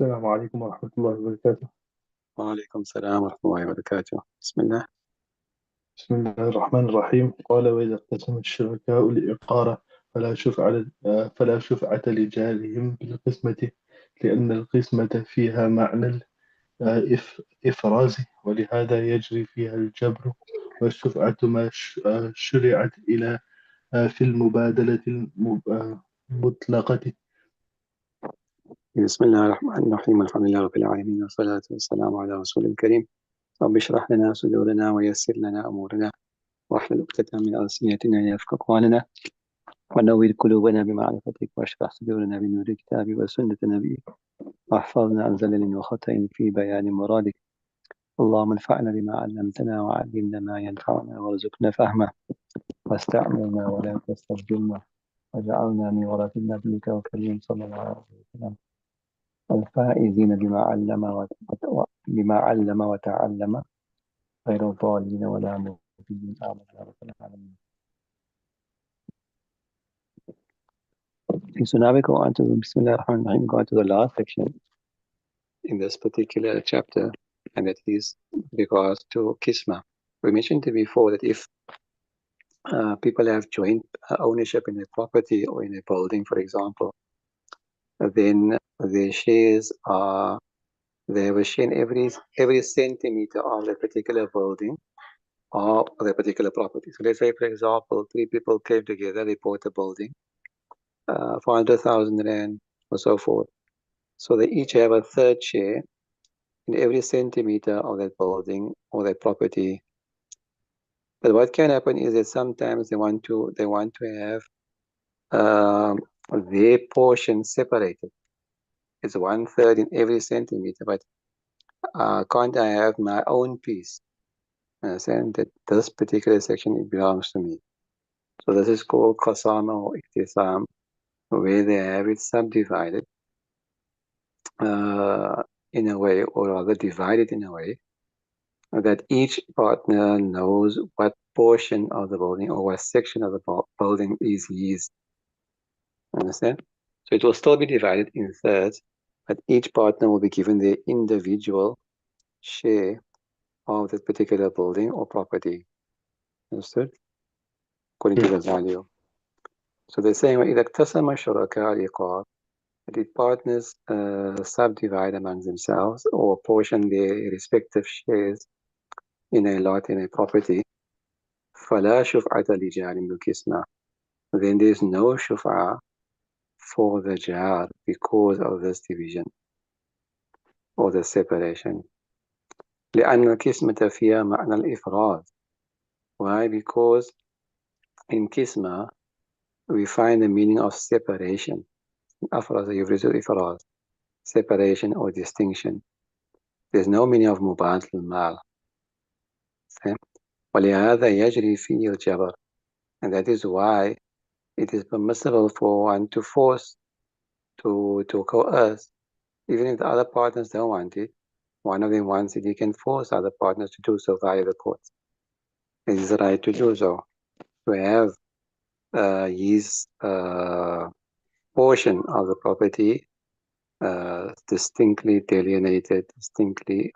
السلام عليكم ورحمة الله وبركاته. وعليكم السلام ورحمة الله وبركاته. بسم الله. بسم الله الرحمن الرحيم. قال: وإذا اقتسم الشركاء العقار فلا شفعة لجارهم بالقسمة، لأن القسمة فيها معنى الإفراز، ولهذا يجري فيها الجبر. والشفعة ما شرعت إلى في المبادلة المطلقة. بسم الله الرحمن الرحيم. الحمد لله رب العالمين، والصلاة والسلام على رسول الكريم. رب اشرح لنا صدورنا ويسر لنا أمورنا واحلل عقدة من ألسنتنا يفقهوا قولنا، ونور قلوبنا بمعرفتك واشرح صدورنا بنور كتابك وسنة نبيك، واحفظنا عن زلل وخطأ في بيان مرادك. اللهم انفعنا بما علمتنا وعلمنا ما ينفعنا وارزقنا فهمه، واستعملنا ولا تستبدلنا، وجعلنا من ورثة نبيك وكريم صلى الله عليه وسلم الفائزين بما علم وتعلم، غير الضالين ولا مضلين. آمين يا رب العالمين. So now we go on to Bismillah ar-Rahman ar-Rahim, go on to the last section in this particular chapter, and that is regards to Kisma. We mentioned before that if people have joint ownership in a property or in a building, for example, then their shares are, they have a share in every centimeter of that particular building or the particular property. So let's say, for example, three people came together, they bought a building for 100,000 rand or so forth. So they each have a third share in every centimeter of that building or that property. But what can happen is that sometimes they want to have their portion separated. It's 1/3 in every centimeter, but can't I have my own piece? Understand that this particular section, it belongs to me. So this is called qasama or iktisam, where they have it subdivided in a way, or rather divided in a way, that each partner knows what portion of the building or what section of the building is his. Understand? So it will still be divided in thirds, but each partner will be given their individual share of that particular building or property. Understood? According to the value. So they're saying, وَإِذَا اقْتَسَمَ الشُّرَكَاءُ الْعِقَارَ, the partners subdivide among themselves or portion their respective shares in a lot, in a property, فَلَا شُفْعَةَ لِجَارٍ بِالْقِسْمَةِ, then there's no shuf'a for the jar because of this division or the separation. لأن القسمة فيها معنى الإفراد. Why? Because in Qisma we find the meaning of separation. أفرز يفرز إفراز, separation or distinction. There's no meaning of مبادلة المال. ولهذا يجري فيه الجبر, and that is why it is permissible for one to force, to coerce, even if the other partners don't want it. One of them wants it, he can force other partners to do so via the courts. It is right to do so, to have his portion of the property distinctly delineated, distinctly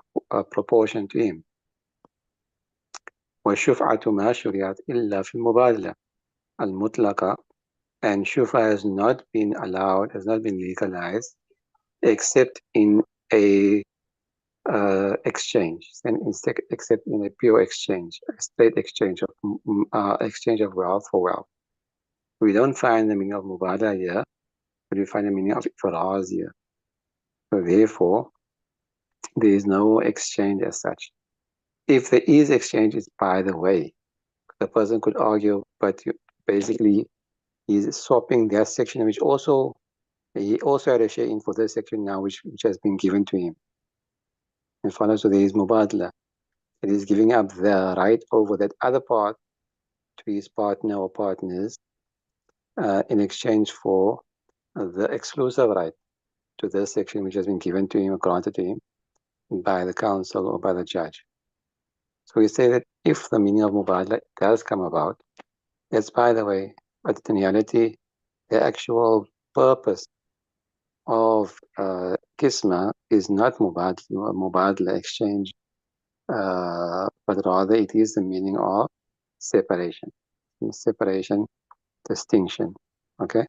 proportioned to him. وَالشُّفْعَةُ مَا شُرِعَتْ إِلَّا فِي الْمُبَادَلَةِ الْمُطْلَقَةِ, and shuf'a has not been allowed, has not been legalized, except in a exchange, and except in a pure exchange, a straight exchange of wealth for wealth. We don't find the meaning of mubada here, but we find the meaning of ifraz here. So therefore, there is no exchange as such. If there is exchange, it's by the way. The person could argue, but basically he's swapping that section, which also he also had a share in for this section now, which has been given to him. And finally, so there is mubadla. It is giving up the right over that other part to his partner or partners in exchange for the exclusive right to this section, which has been given to him or granted to him by the council or by the judge. So we say that if the meaning of mubadla does come about, it's by the way, but in reality, the actual purpose of Kisma is not Mubadla exchange, but rather it is the meaning of separation. Separation, distinction. Okay?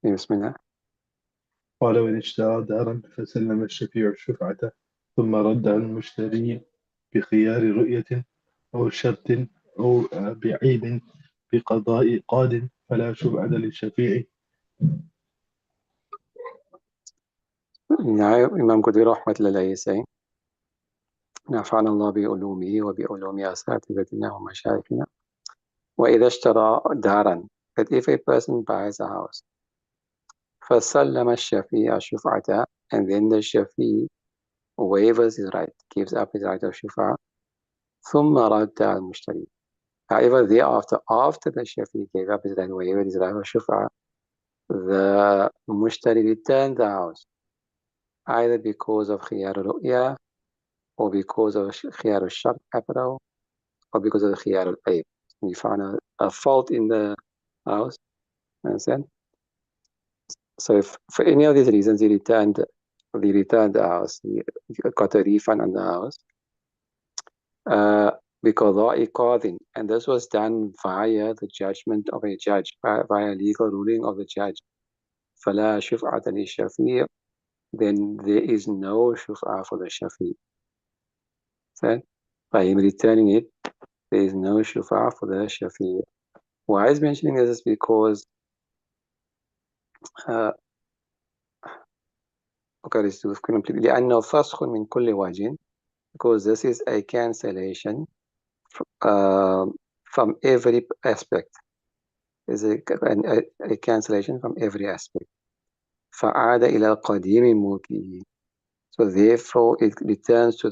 بسم الله. قال وإن اشترى دارا فسلم الشفيع الشفعة ثم رد على المشتري بخيار رؤية أو شرط أو بعيب بقضاء قاد فلا شفعة للشفيع. Imam Qudri rahmatullahi is saying, نفعنا الله بعلومه وبعلوم أساتذتنا ومشايخنا. وإذا اشترى دارا, that if a person buys a house, فسلم الشفيع شفعته, and then the shafi waivers his right, gives up his right of shufa, ثم رد على المشتري. However, thereafter, after the shafi gave up his right, waived his right of shufa, the mushtari returned the house, either because of khiyar ru'ya, or because of khiyar al-shart capital, or because of the khiyar al-ayb. He found a fault in the house, understand? So if for any of these reasons he returned the house, he got a refund on the house, بقضاء قاضٍ, and this was done via the judgment of a judge, via legal ruling of the judge. فلا شفعة للشفيع, then there is no shuf'a for the shafi. So, by him returning it, there is no shuf'a for the shafi. Why is mentioning this is because لأنه فسخ من كل وجه, because this is a cancellation from every aspect. Is a cancellation from every aspect. فعاد إلى قديم ملكه, so therefore it returns to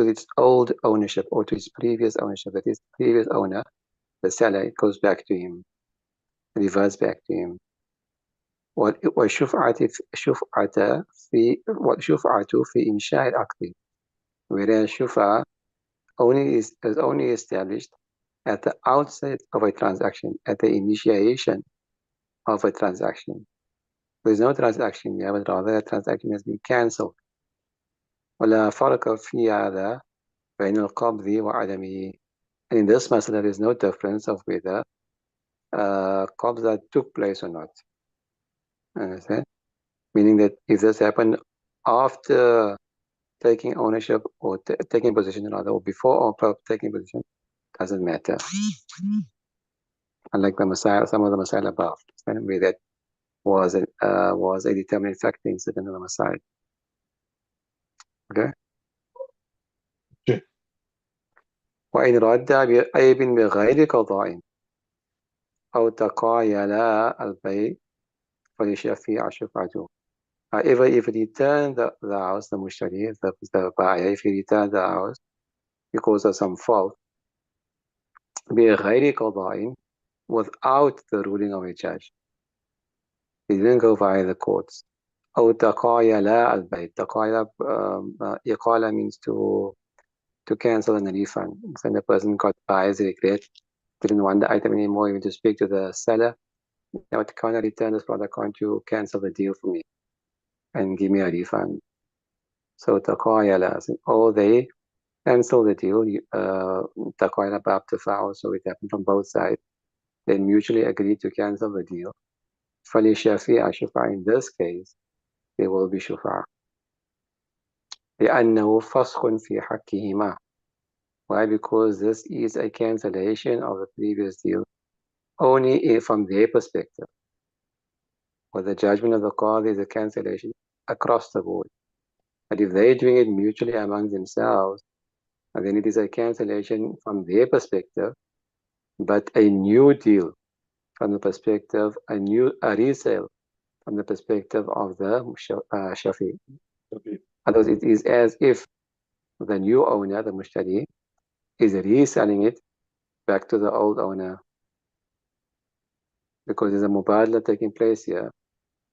its old ownership, or to its previous ownership. That is, previous owner, the seller, it goes back to him, reverts back to him. والشفعة في إنشاء العقد, whereas شفعة is only established at the outset of a transaction, at the initiation of a transaction. There is no transaction here, but rather a transaction has been cancelled. ولا فرق في هذا بين القبض وعدمه. And in this matter, there is no difference of whether qabda took place or not. Understand? Meaning that if this happened after taking ownership, or taking possession rather, or before or taking possession, doesn't matter. Unlike the Messiah, some of the Messiah above, where that was a determining factor incident of the Messiah. Okay? وإن رد بعيب بغير قضاء أو تقايل البيع فللشفيع شفعته. However, if he returned the house, the mushtari, the buyer, if he returned the house because of some fault, بغير قضاء, without the ruling of a judge, he didn't go via the courts. أو تقايل البيع. تقايل إقالة means to cancel and refund. So the person got buyer's regret, didn't want the item anymore, even to speak to the seller. Now, can I return this product? Can't you cancel the deal for me and give me a refund? So تقايل, or they cancel the deal. تقايل باب تفاعل, so it happened from both sides. They mutually agreed to cancel the deal. فللشفيع شفعة. In this case, there will be شفعة. لأنه فسخ في حقهما. Why? Because this is a cancellation of the previous deal, only from their perspective. With the judgment of the qadi is a cancellation across the board. But if they're doing it mutually among themselves, then it is a cancellation from their perspective, but a new deal from the perspective, a resale from the perspective of the shafi. Otherwise, it is as if the new owner, the mushtari, is reselling it back to the old owner, because there's a mubadla taking place here.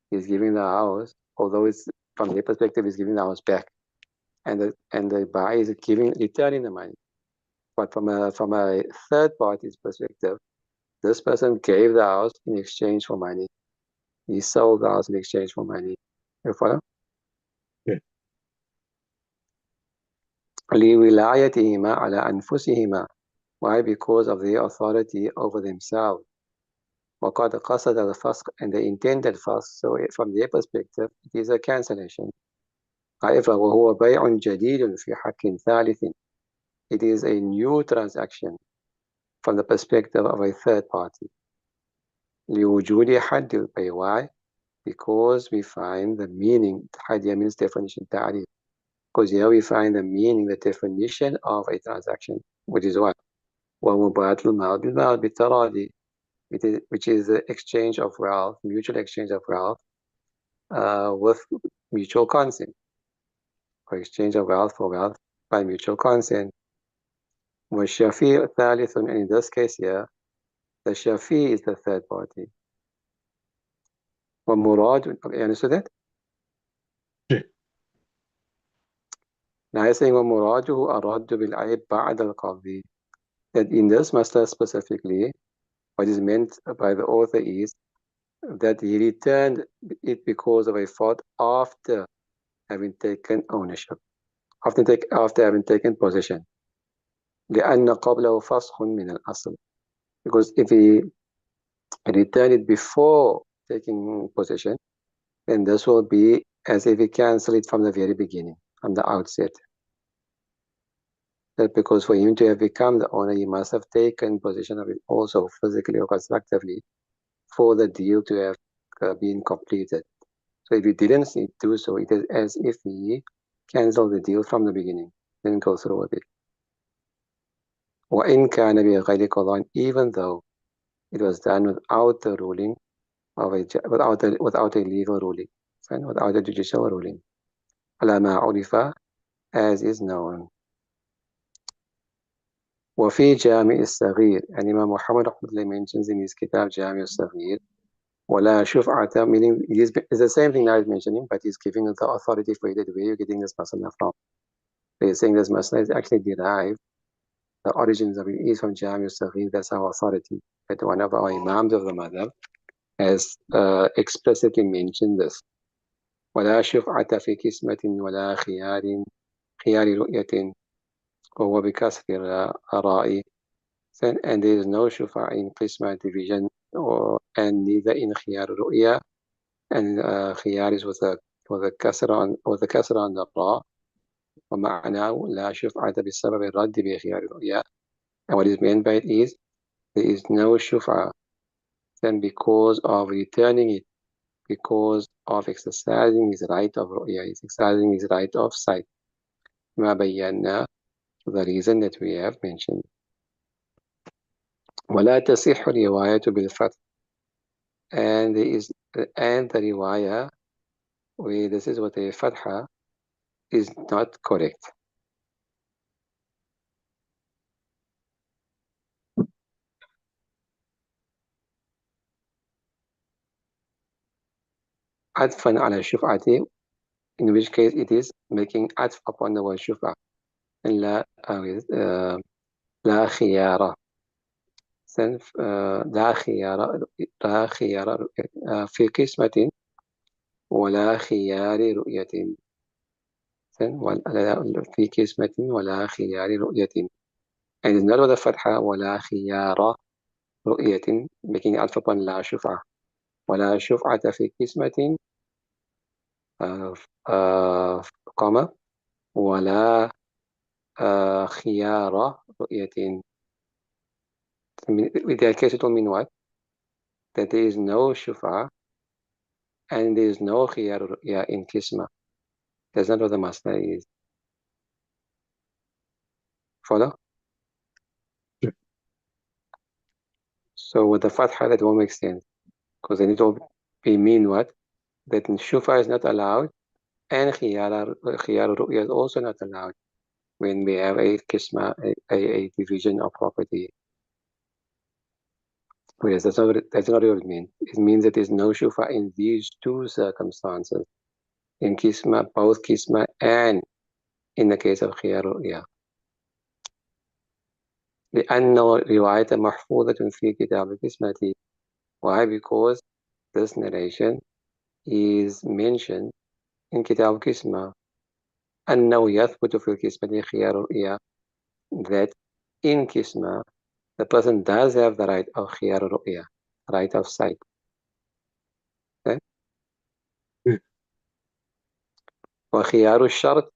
He's giving the house, although it's from their perspective, he's giving the house back, and the buyer is returning the money. But from a third party's perspective, this person gave the house in exchange for money. He sold the house in exchange for money. You follow? Okay. لولايتهما على أنفسهما. Why? Because of their authority over themselves. وقد قصد الفسق, and they intended فسق, so from their perspective it is a cancellation. However, وهو بيع جديد في حق ثالث. It is a new transaction from the perspective of a third party. لوجود حد البيع. Why? Because we find the meaning. حد means definition, تعريف. Because here we find the meaning, the definition of a transaction, which is what? ومبادلة المال بالمال بالتراضي, which is the exchange of wealth, mutual exchange of wealth with mutual consent, or exchange of wealth for wealth by mutual consent. والشفيع ثالث, and in this case here, the shafi is the third party. ومراد, you understood that? Okay. Now he's saying ومراده الرد بالعيب بعد القاضي. That in this matter specifically, what is meant by the author is that he returned it because of a fault after having taken ownership, after having taken possession. لأن قبله فسخ من الأصل. Because if he returned it before taking possession, then this will be as if he cancelled it from the very beginning, from the outset. That because for him to have become the owner, he must have taken possession of it also physically or constructively for the deal to have been completed. So if he didn't do so, it is as if he cancelled the deal from the beginning, didn't go through with it. وإن كان بغير قضاء, even though it was done without the ruling of without a legal ruling, and without a judicial ruling. على ما عرف, as is known. وفي جامع الصغير, and Imam Muhammad mentions in his kitab جامع الصغير, ولا شفعة, meaning it's the same thing now he's mentioning, but he's giving the authority for it. Where you're getting this masala from? He's saying this masala is actually derived, the origins of it is from Jami al-Saghir. That's our authority. That one of our imams of the madhab has explicitly mentioned this. ولا شفعة في قسمة ولا خيار رؤية وهو بكسر الراء. And there is no shufa in qisma division, and neither in khiyar ru'ya, and khiyar is with a kasra on the ra. ومعناه لا شفعة بسبب الرد بخيار الرؤيا. And what is meant by it is there is no shufa then because of returning it, because of exercising his right of ru'ya, he's exercising his right of sight. ما بينا, the reason that we have mentioned. ولا تصح الرواية بالفتح, and the riwayah where this is what a fatha is not correct. عطفا على الشفعة, in which case it is making atf upon the word shufa. And لا خيار, لا خيار في قسمة ولا خيار رؤية. في قسمة ولا خيار رؤية. And it's not with the fatha ولا خيار رؤية, making atf upon لا شفعة. ولا شفعة في قسمة قام ولا خيار رؤية. With the case it will mean what? That there is no shufa and there is no khiyar ru'ya in kisma. That's not what the masna is. Follow? Sure. So with the fatha that won't make sense, because then it will be mean what? That shufa is not allowed and khiyar ru'ya is also not allowed when we have a kisma, a division of property. Yes, that's not what it means. It means that there's no shufa in these two circumstances. In kisma, both kisma and in the case of khiyar ru'ya. لأن رواية محفوظة في كتاب القسمة. Why? Because this narration is mentioned in Kitab al-Qisma أنه يثبت في القسمة خيار الرؤيا, that in Qisma the person does have the right of خيار الرؤيا, right of sight. Okay? وخيار الشرط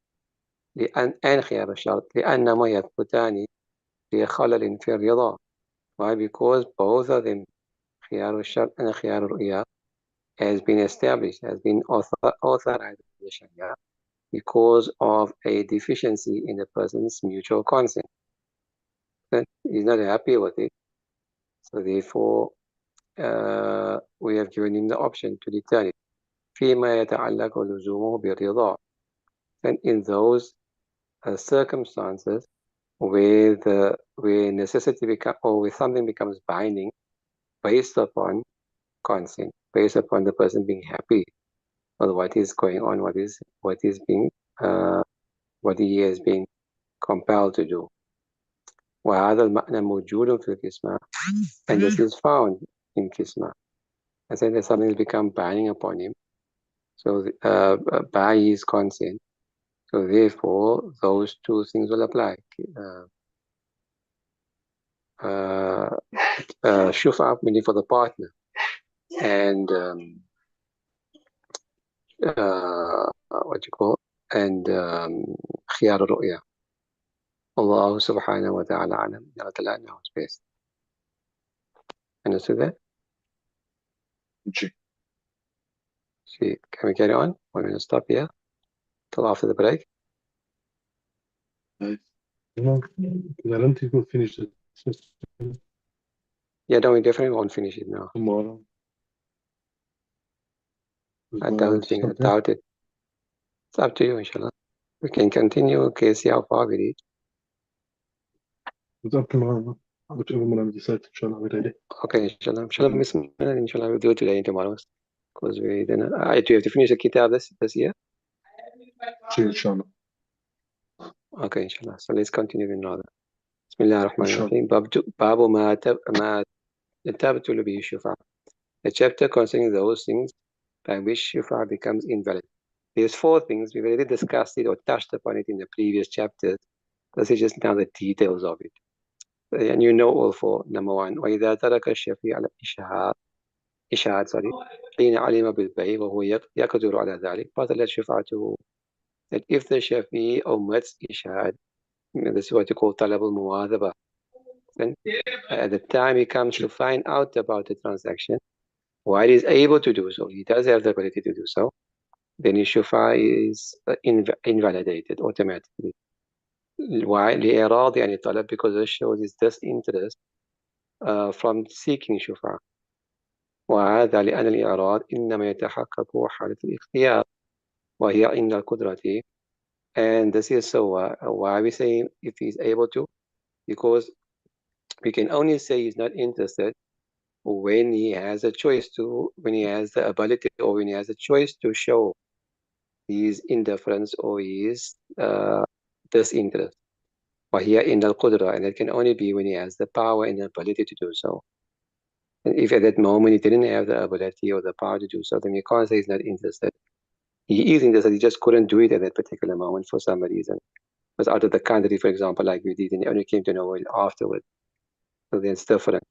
خيار الشرط لأنما يثبتان في خلل في الرضا. Why? Because both of them, خيار الشرط and خيار الرؤيا, has been established, has been authorized in the Sharia because of a deficiency in the person's mutual consent. Okay? He's not happy with it, so therefore we have given him the option to return it. فيما يتعلق لزومه بالرضا. And in those circumstances where necessity becomes, or where something becomes binding based upon consent, based upon the person being happy with what is going on, what he has been compelled to do. وهذا المعنى موجود في القسمة, and this is found in Qisma. I said that something has become binding upon him, so by his consent. So therefore, those two things will apply. Shufa meaning for the partner, and what you call, and khiyar ru'ya. Allah subhanahu wa ta'ala alam. Allah ta'ala knows best. Understood that? See, can we carry on? We're going to stop here till after the break. Nice. Guarantee you will finish it Yeah, no, we definitely won't finish it now. tomorrow. I don't think, I doubt it. It's up to you, inshallah. We can continue, okay, see how far we reach. It's up tomorrow. Whichever one I decide, inshallah, we're ready. Okay, inshallah. Inshallah, we'll do it today and tomorrow. Because we then, do you have to finish the kitab this year? Inshallah. Okay, inshallah. So let's continue in order. Bismillah ar-Rahman ar-Rahim. Babu ma tabtul bihi shufa. A chapter concerning those things by which shufa becomes invalid. There's 4 things. We've already discussed it or touched upon it in the previous chapters. This is just now the details of it. And you know all 4. Number 1, وَإِذَا تَرَكَ الشَّفِيعَ على إشهاد حين علم بالبيع وهو يقدر على ذلك بطلت شفاعته. That if the Shafi omits ishad, this is what you call talab al-muwadhaba, then at the time he comes to find out about the transaction, while he is able to do so, he does have the ability to do so, then his shufa is invalidated automatically. Why? لإعراض يعني طلب, because it shows his disinterest from seeking shufa. وهذا لأن الإعراض إنما يتحقق حالة الاختيار وهي عند القدرة. And this is so why we say if he's able to, because we can only say he's not interested when he has a choice to, when he has the ability, or when he has a choice to show his indifference or his disinterest. وهي عند القدرة, and it can only be when he has the power and the ability to do so. And if at that moment he didn't have the ability or the power to do so, then you can't say he's not interested. He is interested, he just couldn't do it at that particular moment for some reason. Was out of the country, for example, like we did, and he only came to know it afterward. So then it's different.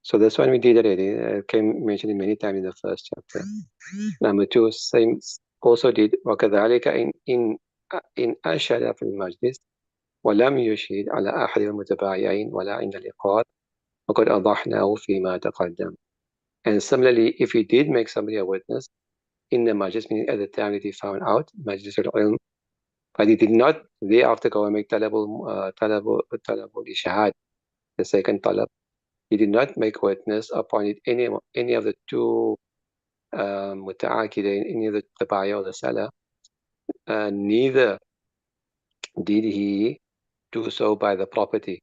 So this one we did already. Came mentioned many times in the first chapter. Number 2, same also did وكذلك إن أشهد في المجلس ولم يشهد على أحد المتبايعين ولا عند الإقرار وقد أوضحناه فيما تقدم. And similarly, if he did make somebody a witness in the majlis, meaning at the time that he found out, majlis al-ilm, but he did not thereafter go and make talabul ishahad, the second talab. He did not make witness upon it any of the 2 muta'akidain, any of the buyer or the seller. Neither did he do so by the property.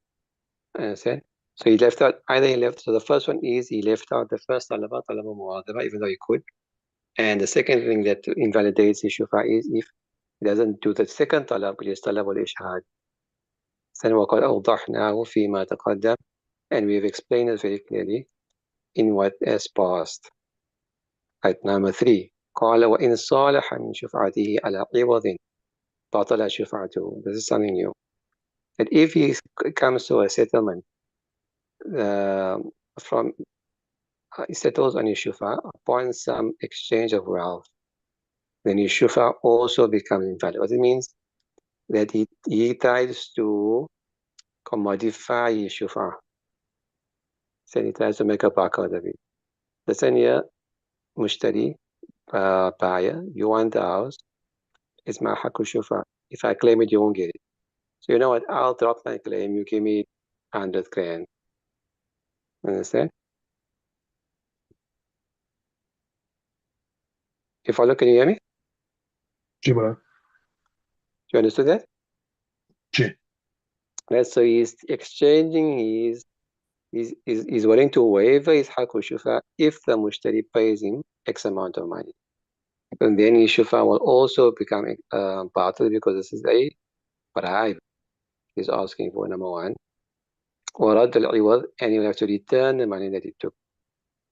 Understand? So he left out, so the first one is he left out the first talab muwadhaba, even though he could. And the second thing that invalidates his shufa is if he doesn't do the second talab, which is talab al-ishhad. Then وَقَدْ أَوْضَحْنَاهُ فِيمَا تَقَدَّمَ, and we have explained it very clearly in what has passed. Right, number 3. قال وإن صالح من شفعته على عوض بطل شفعته. This is something new. That if he comes to a settlement uh, from he settles on his shufa upon some exchange of wealth, then his shufa also becomes invalid. What it means that he tries to commodify his shufa. So he tries to make a buck out of it. Listen here, mushtari, buyer, you want the house, it's my haku shufa. If I claim it, you won't get it. So you know what, I'll drop my claim, you give me 100 grand. Understand? You follow, can you hear me? جبا You understood that? جي Right, so he's exchanging he's willing to waive his haku shufa if the mushtari pays him X amount of money. And then his shufa will also become batil because this is a bribe. He's asking for number 1. وَرَدَّ الْعِوَض, and he'll have to return the money that he took.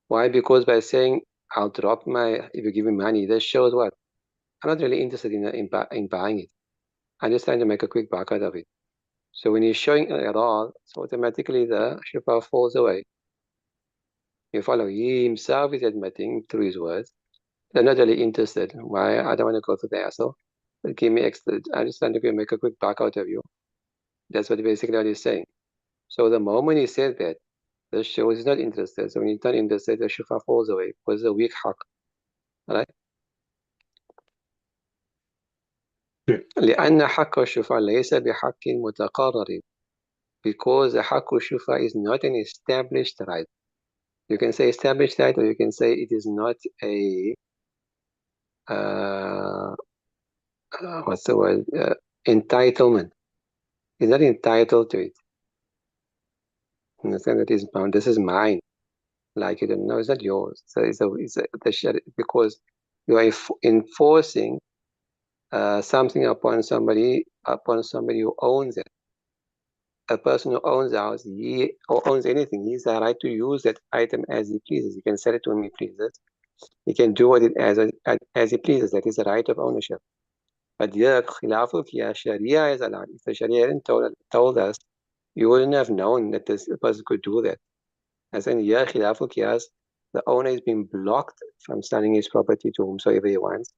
Why? Because by saying, I'll drop if you give me money, that shows what? I'm not really interested in buying it. I'm just trying to make a quick buck out of it. So when he's showing al-irad, so automatically the shufa falls away. You follow? He himself is admitting through his words, they're not really interested. Why? I don't want to go through the hassle. But give me extra. I'm just trying to make a quick buck out of you. That's basically what he's saying. So the moment he said that, the shows he's not interested. So when he's not interested, the shufa falls away because it's a weak haq. Right? جي لأن حق الشفا ليس بحق متقرر, because the حق الشفا is not an established right. You can say established right, or you can say it is not a what's the word? Entitlement. He's not entitled to it. Understand that is bound. This is mine. Like it or no, it's not yours. So because you are enforcing something upon somebody who owns it. A person who owns a house, or owns anything, he has a right to use that item as he pleases. He can sell it to whom he pleases. He can do it as he pleases. That is the right of ownership. But here, Sharia is allowed. If the Sharia hadn't told us, you wouldn't have known that this person could do that. As in here, khilaful qiyas, the owner is being blocked from selling his property to whomsoever he wants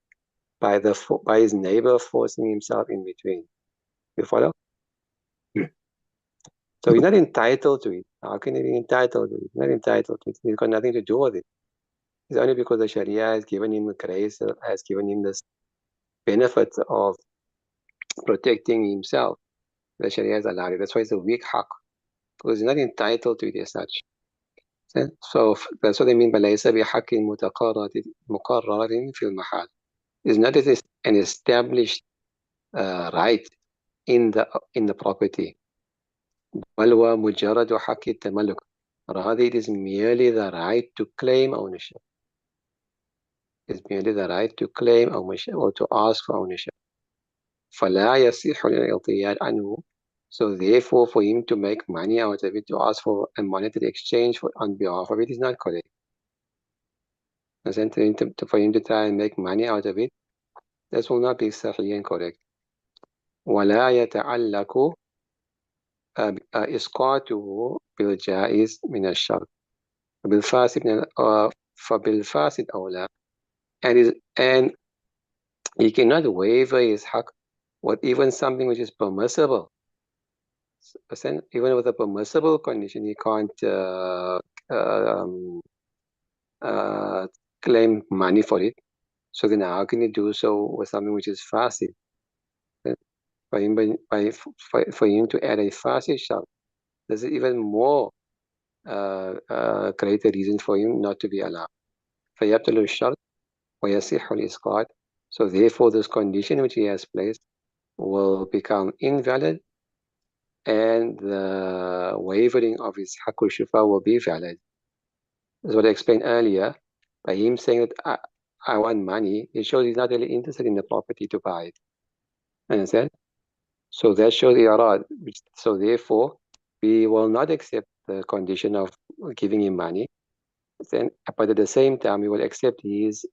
by his neighbor forcing himself in between. You follow? جي So he's not entitled to it. How can he be entitled to it? He's not entitled to it. He's got nothing to do with it. It's only because the Sharia has given him the grace, has given him this benefit of protecting himself. The Sharia has allowed it. That's why it's a weak haq, because he's not entitled to it as such. So that's what they mean by ليس بحق مقرر في المحال. It's not an established right in the property. بل هو مجرد حق التملك. Rather, it is merely the right to claim ownership. It's merely the right to claim ownership or to ask for ownership. فلا يصح الاعتياد عنه. So therefore, for him to make money out of it, to ask for a monetary exchange on behalf of it, is not correct. For him to try and make money out of it, this will not be sahih and correct. ولا يتعلق إسقاطه بالجائز من الشرط. فبالفاسد أولى. And he cannot waiver his haq with even something which is permissible. Even with a permissible condition, he can't claim money for it. So then how can he do so with something which is fasid? For him to add a fasid shart, there's even more greater reason for him not to be allowed. فيبطل الشرط ويصح الإسقاط. So therefore this condition which he has placed will become invalid, and the wavering of his haqqul shufa will be valid. That's what I explained earlier. By him saying that I want money, it shows he's not really interested in the property to buy it. Understand? So that shows the irad. So therefore, we will not accept the condition of giving him money. then, but at the same time, we will accept his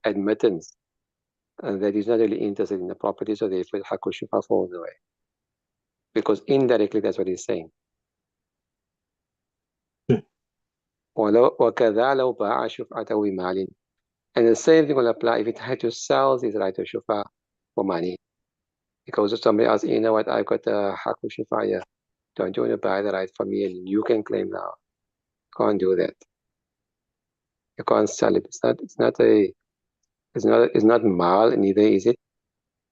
admittance that he's not really interested in the property, so therefore Haqqu Shufa falls away. Because indirectly, that's what he's saying. وَكَذَا لَوْ بَاعَ شُفْعَتَهُ بِمَالٍ. And the same thing will apply if it had to sell his right to Shufa for money. Because if somebody asks, you know what, I've got a Haqqu Shufa here. Don't you want to buy the right for me and you can claim now? Can't do that. You can't sell it. It's not mal, neither is it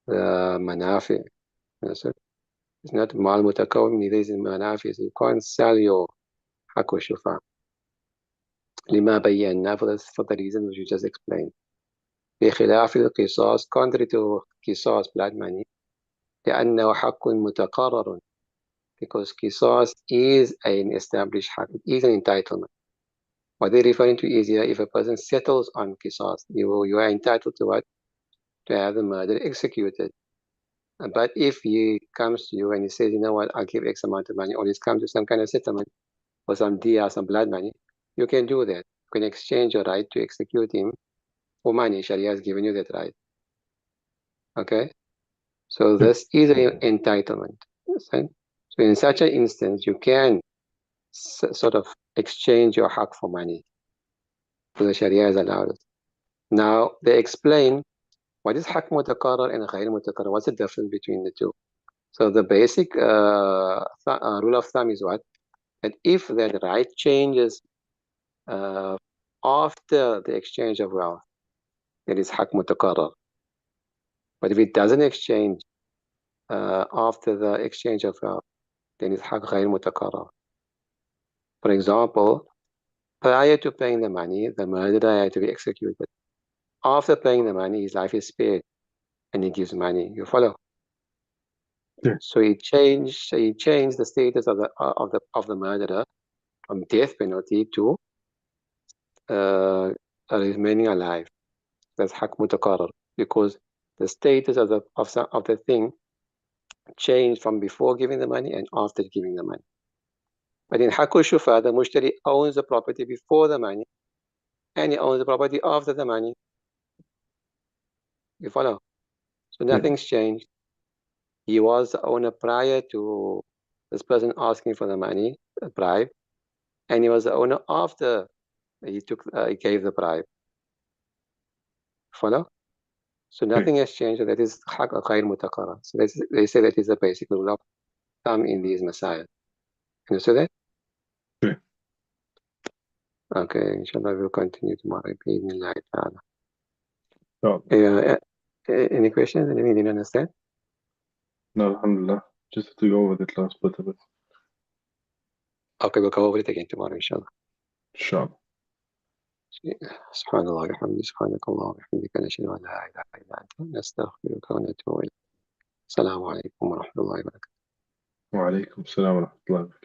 manafi. So it's not mal mutakawim, neither is it manafi. So you can't sell your Haqqu Shufa. لما بينا for the reason which you just explained. بخلاف القصاص, contrary to قصاص blood money, لأنه حق متقرر, because قصاص is an established حق, it is an entitlement. What they're referring to is here, if a person settles on qisas, you are entitled to what? To have the murder executed. But if he comes to you and he says, you know what, I'll give X amount of money, or he's come to some kind of settlement for some diya, some blood money, you can do that. You can exchange your right to execute him for money. Sharia has given you that right. Okay? So this is an entitlement. So in such an instance, you can sort of exchange your haq for money. So the Sharia has allowed it. Now, they explain what is haq mutaqarrar and ghayr mutaqarrar. What's the difference between the two? So the basic rule of thumb is what? That if that right changes after the exchange of wealth, that is haq mutaqarrar. But if it doesn't exchange after the exchange of wealth, then it's haq ghayr mutaqarrar. For example, prior to paying the money, the murderer had to be executed. After paying the money, his life is spared, and he gives money. You follow? Yeah. So he changed the status of the murderer from death penalty to remaining alive. That's haq mutaqarrar, because the status of the thing changed from before giving the money and after giving the money. But in haqqu shufa, the mushtari owns the property before the money, and he owns the property after the money. You follow? So nothing's changed. He was the owner prior to this person asking for the money, a bribe, and he was the owner after he gave the bribe. Follow? So nothing has changed. So that is haq ghayr mutaqarrar. So they say that is the basic rule of thumb in these masail. Understood that? Yeah. Okay, inshallah we'll continue tomorrow. No, Any questions? Anything you didn't understand? no, alhamdulillah. Just to go over that last bit of it. Okay, we'll go over it again tomorrow, inshallah. Inshallah. سبحان الله وبحمده سبحانك اللهم وبحمدك نشهد أن لا إله إلا أنت نستغفرك ونتوب إليك السلام عليكم ورحمة الله وبركاته وعليكم السلام ورحمة الله وبركاته.